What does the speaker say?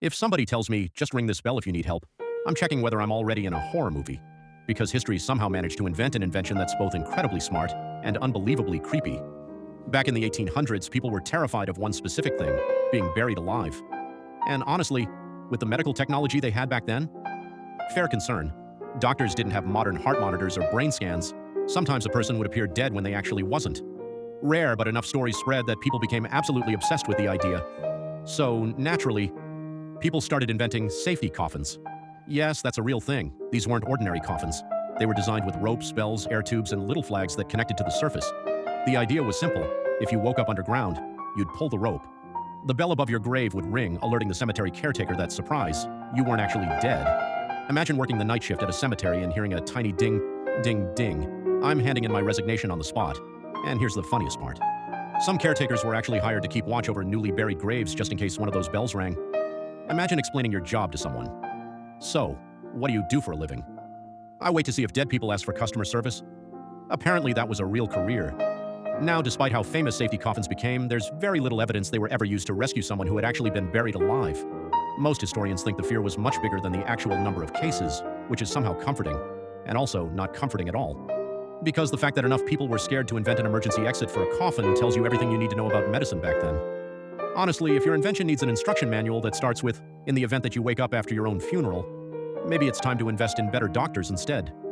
If somebody tells me, just ring this bell if you need help, I'm checking whether I'm already in a horror movie. Because history somehow managed to invent an invention that's both incredibly smart and unbelievably creepy. Back in the 1800s, people were terrified of one specific thing, being buried alive. And honestly, with the medical technology they had back then, fair concern. Doctors didn't have modern heart monitors or brain scans. Sometimes a person would appear dead when they actually wasn't. Rare, but enough stories spread that people became absolutely obsessed with the idea. So, naturally, people started inventing safety coffins. Yes, that's a real thing. These weren't ordinary coffins. They were designed with ropes, bells, air tubes, and little flags that connected to the surface. The idea was simple. If you woke up underground, you'd pull the rope. The bell above your grave would ring, alerting the cemetery caretaker that, surprise, you weren't actually dead. Imagine working the night shift at a cemetery and hearing a tiny ding, ding, ding. I'm handing in my resignation on the spot. And here's the funniest part. Some caretakers were actually hired to keep watch over newly buried graves just in case one of those bells rang. Imagine explaining your job to someone. So, what do you do for a living? I wait to see if dead people ask for customer service. Apparently that was a real career. Now, despite how famous safety coffins became, there's very little evidence they were ever used to rescue someone who had actually been buried alive. Most historians think the fear was much bigger than the actual number of cases, which is somehow comforting, and also not comforting at all. Because the fact that enough people were scared to invent an emergency exit for a coffin tells you everything you need to know about medicine back then. Honestly, if your invention needs an instruction manual that starts with, "In the event that you wake up after your own funeral," maybe it's time to invest in better doctors instead.